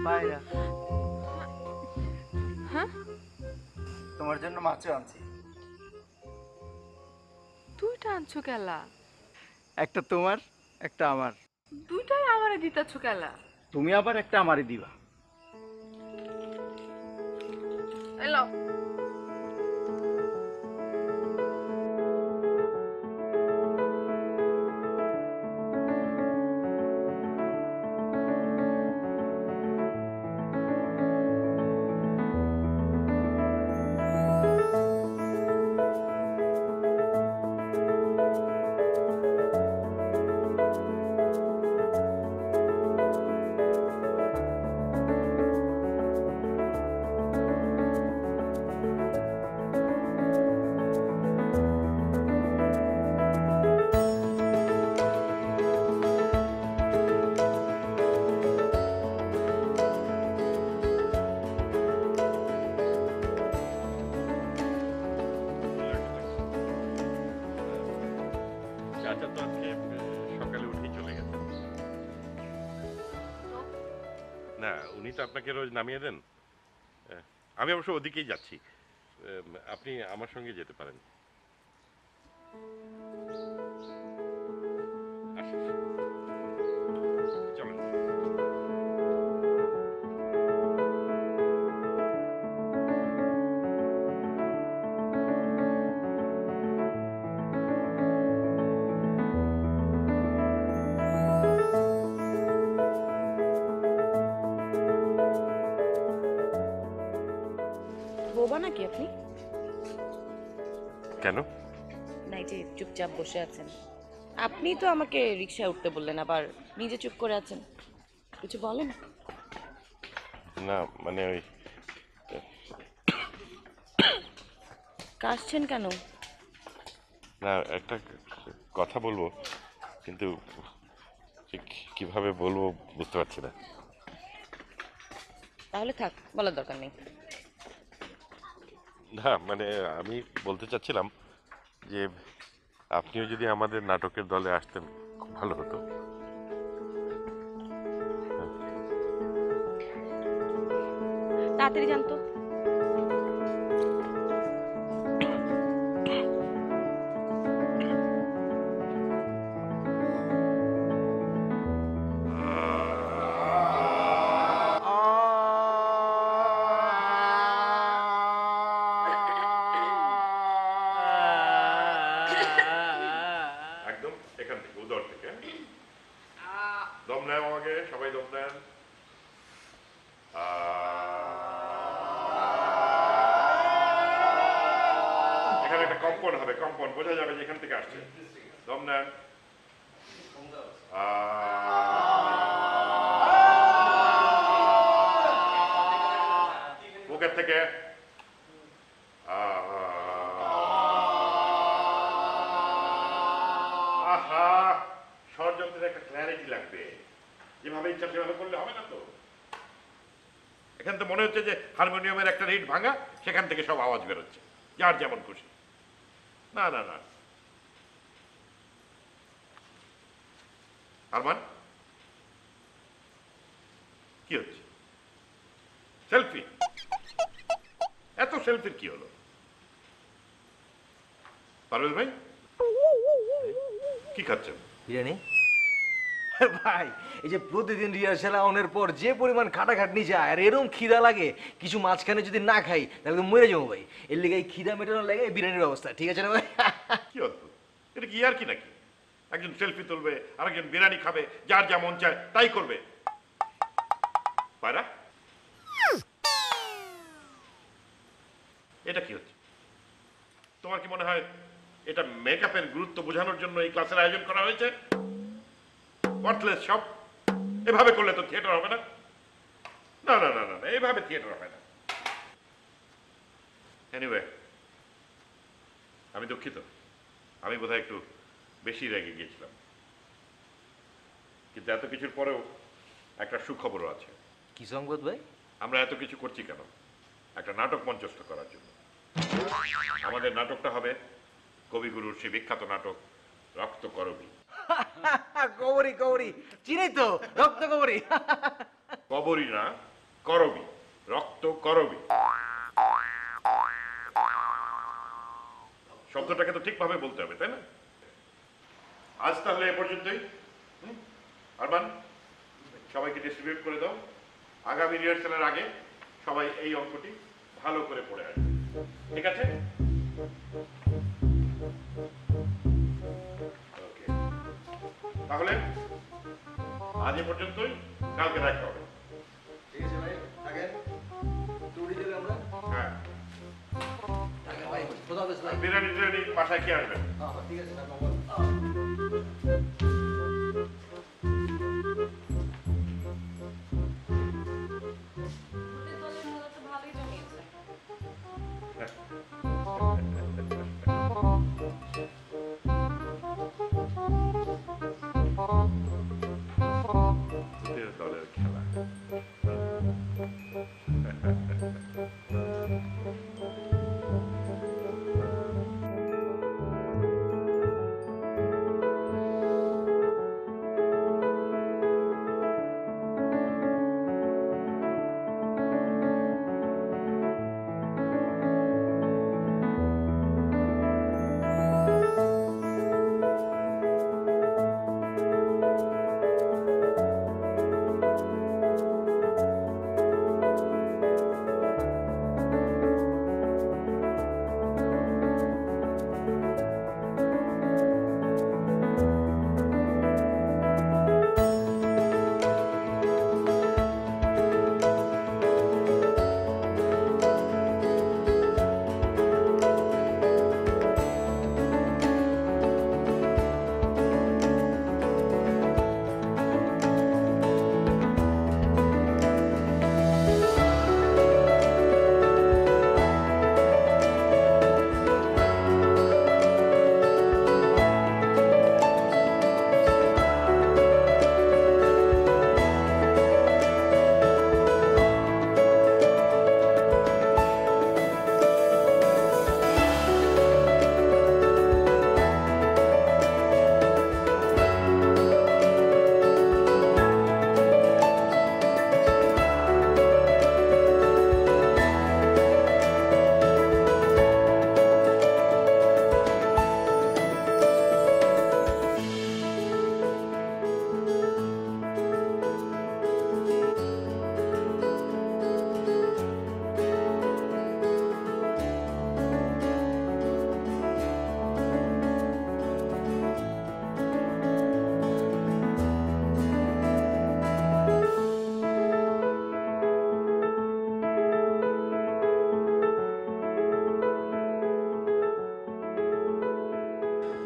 পায়রা। হ্যাঁ মাছও আনছি। দুইটা আনছো কেলা? একটা তোমার, একটা আমার। দুইটাই আমারে দিতাছো কেলা? তুমি আবার একটা আমারই দিবা। এলো চাচা তো আজকে সকালে উঠেই চলে গেছে। না, উনি তো আপনাকে রোজ নামিয়ে দেন। আমি অবশ্য ওদিকেই যাচ্ছি, আপনি আমার সঙ্গে যেতে পারেন। আসুন, চলেন। বোবা নাকি আপনি? কেন? না, এই যে চুপচাপ বসে আছেন। আপনি তো আমাকে রিকশায় উঠতে বললেন, আবার নিজে চুপ করে আছেন, কিছু বলেন? না মানে ওই কাশছেন কেন? না, একটা কথা বলবো, কিন্তু ঠিক কিভাবে বলবো বুঝতে পারছি না। তাহলে থাক, বলার দরকার নেই। না মানে আমি বলতে চাচ্ছিলাম যে আপনিও যদি আমাদের নাটকের দলে আসতেন খুব ভালো হতো। তাড়াতাড়ি জানতো। একদম এখান থেকে, উদর থেকে। দম নেন আমাকে, সবাই দম নেন। এখানে একটা কম্পন হবে, কম্পন বোঝা যাবে যে এখান থেকে আসছে। দম নেন। বুকের থেকে। আহা, ষড়যন্ত্রের একটা ক্ল্যারিটি লাগবে, যেভাবে ইচ্ছা সেভাবে করলে হবে না তো। এখান তো মনে হচ্ছে যে হারমোনিয়ামের একটা রিড ভাঙা, সেখান থেকে সব আওয়াজ বেরোচ্ছে, যার যেমন খুশি। না না না, আরমান কি হচ্ছে? সেলফি? এত সেলফির কি হলো? পারভেজ ভাই কি খাচ্ছেন? বিরিয়ানি। ভাই, এই যে প্রতিদিন রিহার্সাল আউনের পর যে পরিমাণ খাটাখাটনি যায়, আর এরকম খিদা লাগে, কিছু মাঝখানে যদি না খাই তাহলে তো মরে যাবো ভাই। এর লেগে এই খিদা মেটানোর লেগে বিরিয়ানির ব্যবস্থা, ঠিক আছে না ভাই? কি অদ্ভুত, এটা কি আর কি নাকি? একজন সেলফি তুলবে, আরেকজন বিরিয়ানি খাবে, যার যা মন চায় তাই করবে। পায়রা, এটা কি হচ্ছে? তোমার কি মনে হয় এটা মেকআপের গুরুত্ব বোঝানোর জন্য এই ক্লাসের আয়োজন করা হয়েছে? ওয়ার্থলেস সব। এভাবে করলে তো থিয়েটার হবে না। না না না না, এইভাবে থিয়েটার হবে না। এনিওয়ে, আমি দুঃখিত, আমি বোধহয় একটু বেশি রেগে গিয়েছিলাম। কিন্তু এত কিছুর পরেও একটা সুখবরও আছে। কি সংবাদ ভাই? আমরা এত কিছু করছি কেন? একটা নাটক মঞ্চস্থ করার জন্য। আমাদের নাটকটা হবে কবিগুরুর সেই বিখ্যাত নাটক রক্ত করবী। কবরী, কবরী চিনি তো, রক্ত কবরী। কবরী না, করবী, রক্ত করবী। শব্দটাকে তো ঠিকভাবে বলতে হবে, তাই না? আজ তাহলে এ পর্যন্তই। আরমান, সবাইকে ডিস্ট্রিবিউট করে দাও। আগামী রিহার্সালের আগে সবাই এই অঙ্কটি ভালো করে পড়ে আসবে, ঠিক আছে? ওকে, তাহলে আজ এ পর্যন্তই, কালকে দেখা হবে। ঠিক আছে ভাই, থাকেন। টুরি দেবে আমরা? হ্যাঁ, থাকেন ভাই, খোদা হাফেজ ভাই। বিরিয়ানি টিরিয়ানি বাসায় খেয়ে আসবেন। হ্যাঁ, ঠিক আছে, ধন্যবাদ। ভূতের দলের মেলা তো ভালোই জমিয়েছে। ভূতের দলের খেলা।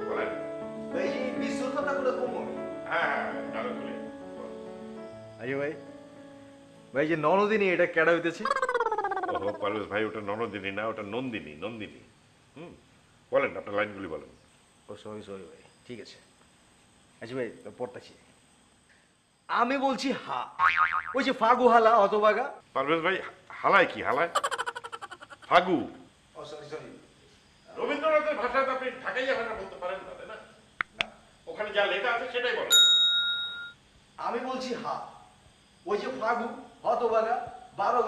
বলেন। ভাই, এই বিশ্বর কথাগুলো কমন। হ্যাঁ হ্যাঁ, ডালো খুলে। আইয়ো ভাই, ভাই যে ননদিনী এটা কেডা হইতেছে? ওহো পারভেজ ভাই, ওটা ননদিনী না, ওটা নন্দিনী। নন্দিনী। বলেন, আপনার লাইনগুলি বলেন। ও সরি সরি ভাই, ঠিক আছে। আচ্ছা ভাই, তো পড়তাছি। আমি বলছি হা, ওই যে ফাগু হালা হতবাগা। পারভেজ ভাই, হালায় কি হালায়? ফাগু। ও সরি সরি, রবীন্দ্রনাথের ভাষায় তো আপনি ঢাকাইয়া ভাষা বলতে পারেন না, তাই না? ওখানে যা লেখা আছে সেটাই বলেন। আমি বলছি হা, ওই যে ফাগু হতবাগা 12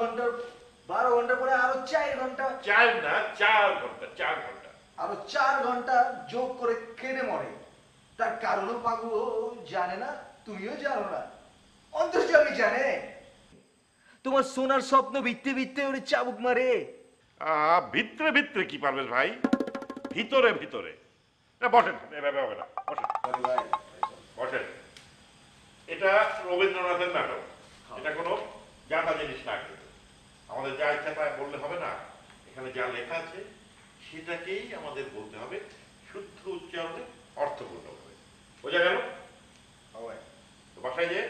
ঘন্টা পরে আরো 4 ঘন্টা, 4 না, 4 ঘন্টা, 4 ঘন্টা। আরো 4 ঘন্টা যোগ করে কেটে মরে। তার কারণও ফাগু জানে না, তুমিও জানো না, অন্তর্যামী জানে। তোমার সোনার স্বপ্ন ভিত্তে ভিত্তে ওরে চাবুক মারে। ভিতরে ভিতরে কি পারভেজ ভাই? ভিতরে ভিতরে। না, বসেন, এভাবে হবে না, বসেন বসেন। এটা রবীন্দ্রনাথের নাটক, এটা কোনো জানা জিনিস না। কিন্তু আমাদের যা ইচ্ছা তাই বললে হবে না। এখানে যা লেখা আছে সেটাকেই আমাদের বলতে হবে, শুদ্ধ উচ্চারণে, অর্থপূর্ণভাবে। বোঝা গেল? তো বাসায় যে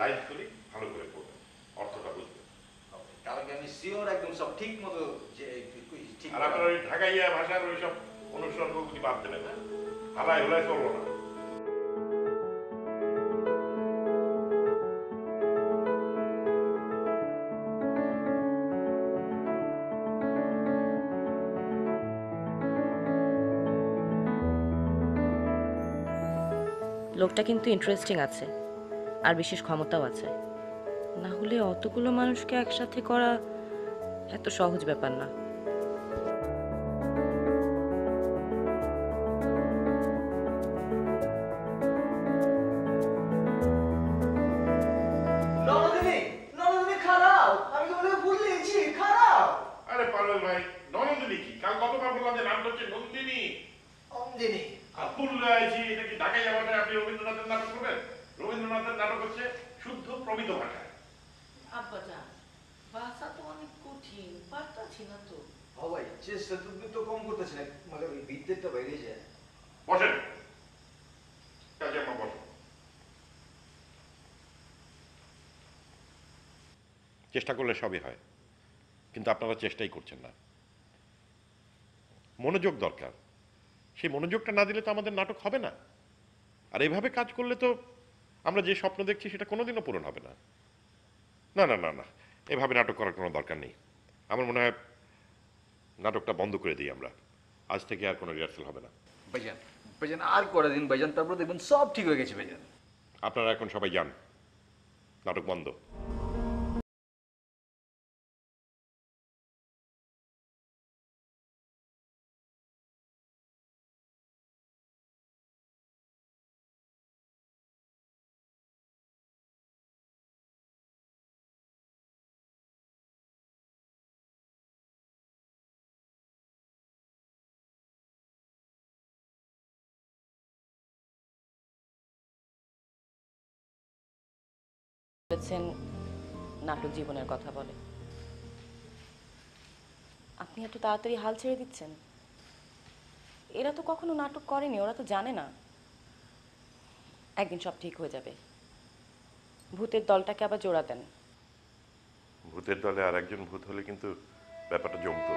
লাইন করি ভালো করে পড়বেন, অর্থটা বুঝবেন। কালকে আমি শিওর একদম সব ঠিক মতো যে ঠিক। আর আপনার ওই ঢাকাইয়া ভাষার ওই সব অনুসর্গগুলি বাদ দেবেন না, হালায় হলায় চলবো না। লোকটা কিন্তু ইন্টারেস্টিং আছে, আর বিশেষ ক্ষমতাও আছে। না হলে অতগুলো মানুষকে একসাথে করা এত সহজ ব্যাপার না। পারভেজ ভাই, ননদিনী কি? কাল কতবার বললাম যে নামটা হচ্ছে নন্দিনী। অঞ্জনি আর তুল্লা আইছি, এটা কি ঢাকাই ভাষায় আপনি রবীন্দ্রনাথের নাটক করবেন? রবীন্দ্রনাথের নাটক হচ্ছে শুদ্ধ প্রমিত ভাষায়। আব্বাজান ভাষা তো অনেক কঠিন, পারতাছি না তো। ও ভাই চেষ্টা তুমি তো কম করতেছেন, মানে ওই বিদ্যেটা বাইরে যায়। বসেন, কাজে আমার বসেন। চেষ্টা করলে সবই হয়, কিন্তু আপনারা চেষ্টাই করছেন না। মনোযোগ দরকার, সেই মনোযোগটা না দিলে তো আমাদের নাটক হবে না। আর এভাবে কাজ করলে তো আমরা যে স্বপ্ন দেখছি সেটা কোনোদিনও পূরণ হবে না। না না না না, এভাবে নাটক করার কোনো দরকার নেই। আমার মনে হয় নাটকটা বন্ধ করে দিই আমরা। আজ থেকে আর কোনো রিহার্সাল হবে না। ভাইজান ভাইজান আর কটা দিন ভাইজান, তারপর দেখবেন সব ঠিক হয়ে গেছে ভাইজান। আপনারা এখন সবাই যান, নাটক বন্ধ। বলেছেন নাটক জীবনের কথা বলে। আপনি এত তাড়াতাড়ি হাল ছেড়ে দিচ্ছেন? এরা তো কখনো নাটক করেনি, ওরা তো জানে না। একদিন সব ঠিক হয়ে যাবে। ভূতের দলটাকে আবার জোড়া দেন। ভূতের দলে আর একজন ভূত হলে কিন্তু ব্যাপারটা জমতো।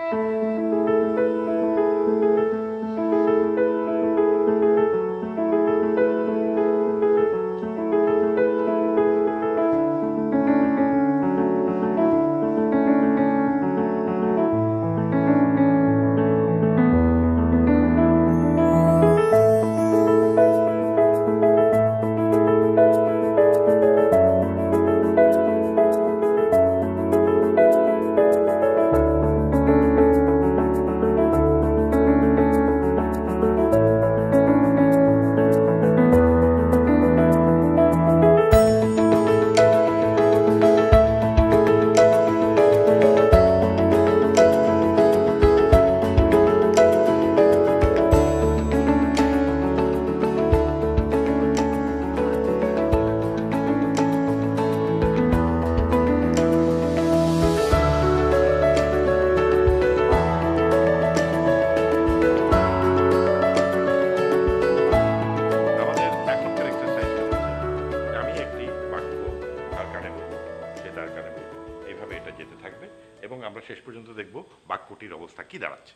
শেষ পর্যন্ত দেখবো বাক্যটির অবস্থা কি দাঁড়াচ্ছে।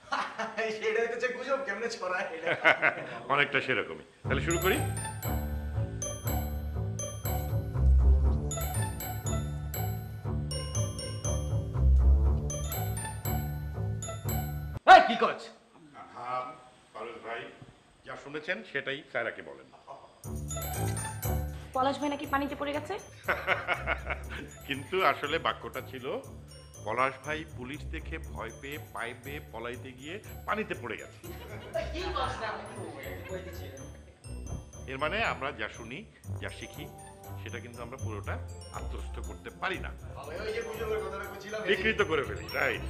সেটা হচ্ছে গুজব কেমনে ছড়ায়। অনেকটা সেরকমই। তাহলে শুরু করি। কি করছ? পারভেজ ভাই যা শুনেছেন সেটাই স্যারাকে বলেন। পলাশ ভাই নাকি পানিতে পড়ে গেছে। কিন্তু আসলে বাক্যটা ছিল পলাশ ভাই পুলিশ দেখে ভয় পেয়ে পাইপে পলাইতে গিয়ে পানিতে পড়ে গেছে। এর মানে আমরা যা শুনি যা শিখি সেটা কিন্তু আমরা পুরোটা আত্মস্থ করতে পারি না, বিকৃত করে ফেলি। রাইট।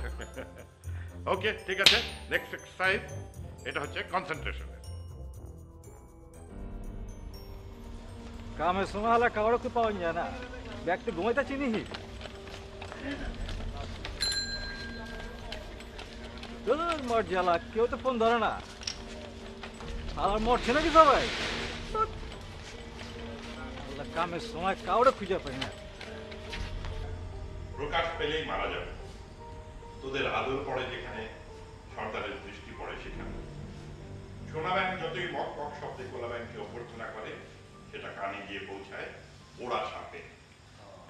ওকে, ঠিক আছে। নেক্সট এক্সারসাইজ, এটা হচ্ছে কনসেন্ট্রেশন। কামে সময় হলে কারো তো পাওয়া যায় না, ব্যক্তি ঘুমাইতে চিনি মর জ্বালা, কেউ তো ফোন ধরে না। আর মরছে নাকি সবাই? কামের সময় কাউরে খুঁজে পাই না। প্রকাশ পেলেই মারা যাবে। তোদের আদর পড়ে যেখানে, সরকারের দৃষ্টি পড়ে সেখানে। সোনা ব্যাংক যতই মক মক শব্দে কোলা ব্যাংককে অভ্যর্থনা করে, সেটা কানে গিয়ে পৌঁছায় ওরা সাপে।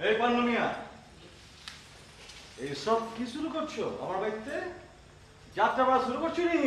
এই পান্নু মিয়া, এইসব কি শুরু করছো আমার বাড়িতে? যাত্রা শুরু করছো নি?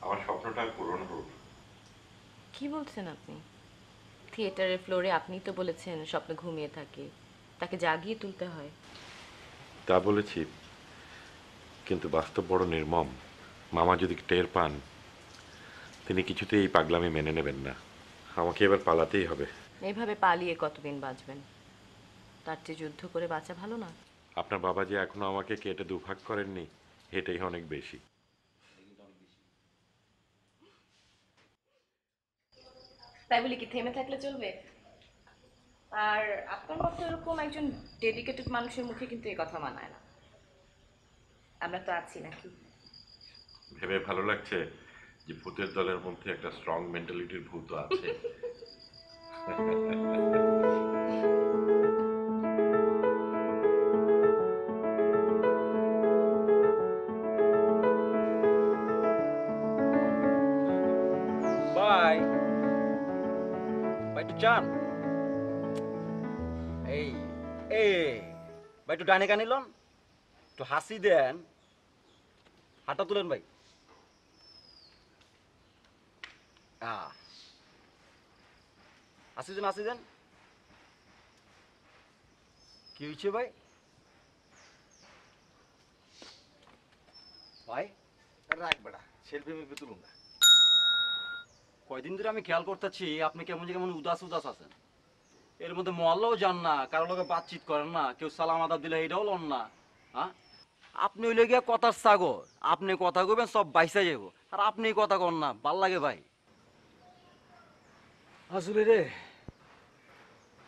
আমার স্বপ্নটা পূরণ হোক। কি বলছেন আপনি? থিয়েটারের ফ্লোরে আপনিই তো বলেছেন স্বপ্ন ঘুমিয়ে থাকে, তাকে জাগিয়ে তুলতে হয়। তা বলেছি, কিন্তু বাস্তব বড় নির্মম। মামা যদি টের পান, তিনি কিছুতেই এই পাগলামি মেনে নেবেন না। আমাকে এবার পালাতেই হবে। এইভাবে পালিয়ে কতদিন বাঁচবেন? তার চেয়ে যুদ্ধ করে বাঁচা ভালো না? আপনার বাবা যে এখনো আমাকে কেটে দুভাগ করেননি, এটাই অনেক বেশি। তাই বলি কি থেমে থাকলে চলবে? আর আপনার মতো এরকম একজন ডেডিকেটেড মানুষের মুখে কিন্তু এই কথা মানায় না। আমরা তো আছি নাকি? ভেবে ভালো লাগছে যে ভূতের দলের মধ্যে একটা স্ট্রং মেন্টালিটির ভূত আছে। ভাই ভাই একটু চান এই ভাই একটু ডানে কানে লন, একটু হাসি দেন, হাঁটা তুলেন ভাই। হাসি দেন, হাসি দেন। কি হয়েছে ভাই? ভাই রাখ বেটা, সেলফি মেলফি তুলুন না। কয়দিন ধরে আমি খেয়াল করতেছি আপনি কেমন উদাস উদাস আছেন। এর মধ্যে মহল্লাও যান না, কারো লোকে বাতচিত করেন না, কেউ সালাম আদাব দিলে এটাও লন না। হ্যাঁ, আপনি হইলে গিয়া কথার সাগর, আপনি কথা কইবেন সব বাইসা যাব, আর আপনি কথা কন না, ভাল লাগে ভাই। আসলে রে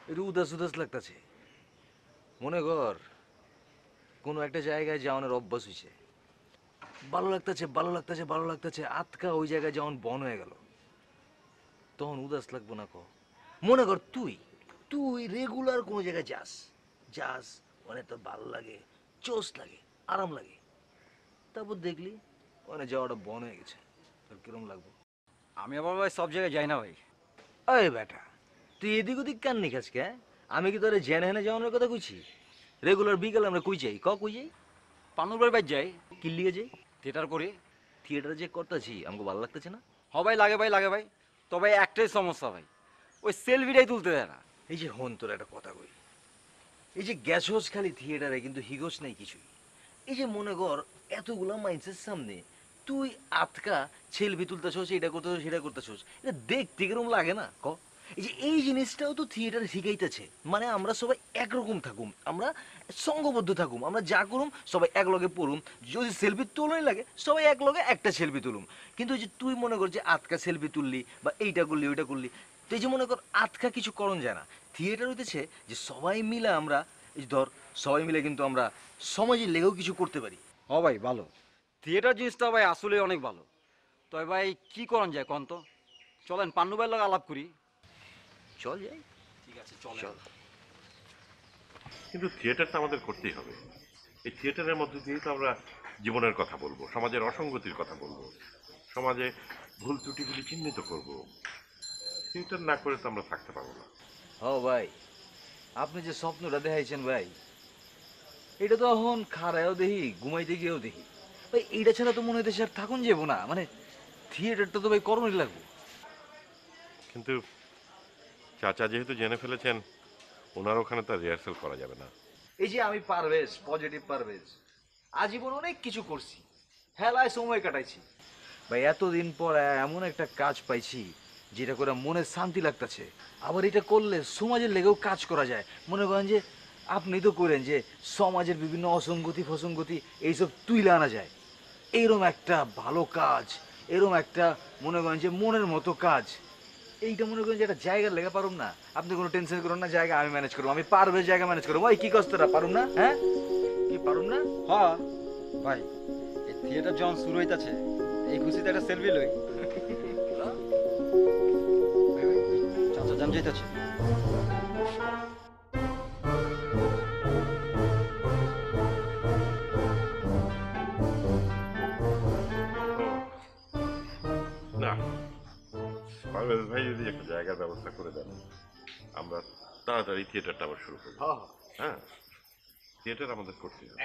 একটু উদাস উদাস লাগতেছে। মনে কর কোনো একটা জায়গায় যাওয়ানোর অভ্যাস হয়েছে, ভালো লাগতেছে ভালো লাগতেছে ভালো লাগতেছে, আতকা ওই জায়গায় যেমন বন হয়ে গেল, তখন উদাস লাগবো না? মনে কর তুই তুই রেগুলার কোনো জায়গায় যাস যাস, অনেক তোর ভালো লাগে, চোস লাগে, আরাম লাগে, তারপর দেখলি ওখানে যাওয়াটা বন হয়ে গেছে, তোর কিরম লাগবো? আমি আবার ভাই সব জায়গায় যাই না ভাই। আরে বেটা, তুই এদিক ওদিক কান নিখাস কে? আমি কি তোরে জেনে হেনে যাওয়ানোর কথা কইছি? রেগুলার বিকালে আমরা কই যাই কই যাই? পানুর বাড়ি বাইর যাই, কিল্লিগে যাই, থিয়েটার করি। থিয়েটারে যে করতেছি আমাকে ভালো লাগতেছে না। হ ভাই, লাগে ভাই, লাগে ভাই। তবে একটাই সমস্যা ভাই, ওই সেলফিটাই তুলতে দেয় না। এই যে হন তোর একটা কথা কই, এই যে গ্যাসোস খালি থিয়েটারে কিন্তু হিগোস নাই কিছুই। এই যে মনে কর এতগুলা মাইন্সের সামনে তুই আতকা সেলফি তুলতেছস, এটা করতেছস সেটা করতেছস, এটা দেখতে কিরম লাগে না ক? এই যে এই জিনিসটাও তো থিয়েটারে শিখাইতেছে, মানে আমরা সবাই একরকম থাকুম, আমরা সঙ্গবদ্ধ থাকুম, আমরা যা করুম সবাই এক লগে পড়ুম, যদি সেলফি তোলাই লাগে সবাই এক লগে একটা সেলফি তুলুম। কিন্তু এই যে তুই মনে কর যে আতকা সেলফি তুললি বা এইটা করলি ওইটা করলি, তো এই যে মনে কর আতকা কিছু করণ যায় না। থিয়েটার হইতেছে যে সবাই মিলে আমরা, এই ধর সবাই মিলে কিন্তু আমরা সমাজের লেগেও কিছু করতে পারি। হ ভাই, ভালো থিয়েটার জিনিসটা ভাই আসলে অনেক ভালো। তবে ভাই কি করেন যায় কন তো, চলেন পান্নু ভাইয়ের লগে আলাপ করি। চল যাই। ঠিক আছে, চলেন। চল। কিন্তু থিয়েটারটা আমাদের করতেই হবে। এই থিয়েটারের মধ্যে দিয়েই তো আমরা জীবনের কথা বলবো, সমাজের অসঙ্গতির কথা বলবো, সমাজে ভুল ত্রুটিগুলি চিহ্নিত করব। থিয়েটার না করে তো আমরা থাকতে পারবো না। ও ভাই, আপনি যে স্বপ্নটা দেখাইছেন ভাই, এটা তো এখন খাড়ায়ও দেখি, ঘুমাইতে গিয়েও দেখি ভাই, এইটা ছাড়া তো মনে হইতেছে আর থাকুন যাবো না, মানে থিয়েটারটা তো ভাই করণই লাগবো। কিন্তু চাচা যেহেতু জেনে ফেলেছেন, ওনার ওখানে তো রিহার্সাল করা যাবে না। এই যে আমি পারভেজ, পজিটিভ পারভেজ, আজীবন অনেক কিছু করছি, হেলায় সময় কাটাইছি ভাই, এতদিন পর এমন একটা কাজ পাইছি যেটা করে মনে শান্তি লাগতেছে। আবার এটা করলে সমাজের লেগেও কাজ করা যায়। মনে করেন যে আপনি তো করেন যে সমাজের বিভিন্ন অসঙ্গতি ফসঙ্গতি এইসব তুইলে আনা যায়, এইরকম একটা ভালো কাজ, এরকম একটা মনে করেন যে মনের মতো কাজ, এইটা মনে করেন যে একটা জায়গার লেগে পারুম না। আপনি কোনো টেনশন করুন না, জায়গা আমি ম্যানেজ করবো, আমি পারবে জায়গা ম্যানেজ করবো। ওই কি কষ্টটা পারুম না? হ্যাঁ, কি পারুম না? হ্যাঁ ভাই, এই থিয়েটার যখন শুরু হইতাছে, এই খুশিতে একটা সেলফি লই। চাচা জান যাইতাছে। না, পারভেজ ভাই যদি একটা জায়গার ব্যবস্থা করে দেন, আমরা তাড়াতাড়ি থিয়েটারটা আবার শুরু করবো। হ্যাঁ, থিয়েটার আমাদের করতে হবে।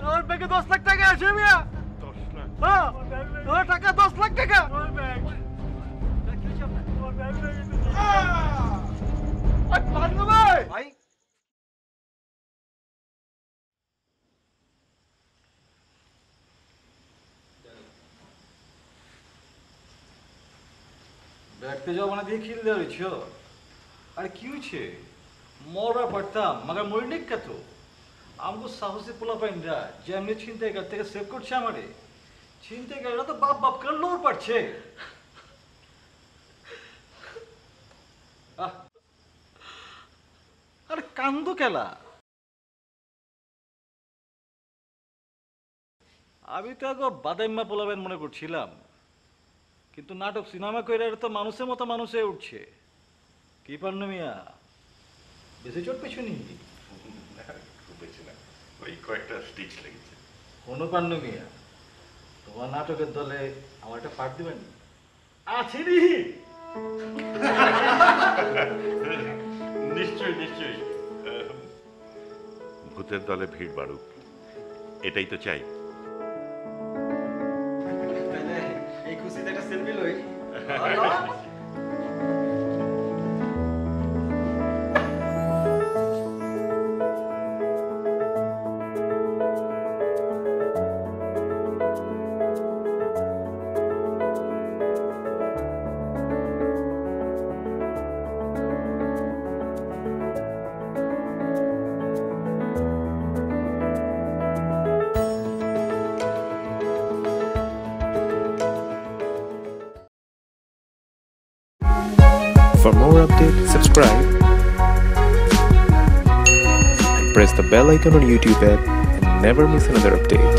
আমার ব্যাগে 10 লাখ টাকা আছে মিয়া। 10 লাখ? হ্যাঁ, আমার টাকা 10 লাখ টাকা। ভাই ব্যাগতে জমানা দিয়ে খিল দেওয়াছ। আরে কি হয়েছে? মরা পারতাম মगर মরিনি কত। আমগো সাহসী পোলা পাইনরা যেমনি ছিনতাইকার থেকে সেভ করছে আমারে। ছিনতাইকাররা তো বাপ বাপ করে লোর পাচ্ছে। আরে কান্দো কেলা? আমি তো আগে বাদাইম্মা পোলাবেন মনে করছিলাম, কিন্তু নাটক সিনেমা কইরা তো মানুষের মতো মানুষ হয়ে উঠছে। কি পান্নু মিয়া, বেশি চোট পেছনি? খুব বেশি না, ওই কয়েকটা স্টিচ লেগেছে। কোনো পান্নু মিয়া, তোমার নাটকের দলে আমার একটা পার্ট দিবেন? আছে নি? নিশ্চয়ই নিশ্চয়ই। ভূতের দলে ভিড় বাড়ুক, এটাই তো চাই। তাহলে এই খুশিতে একটা সেলফি লই। For more updates, subscribe and press the bell icon on YouTube app and never miss another update.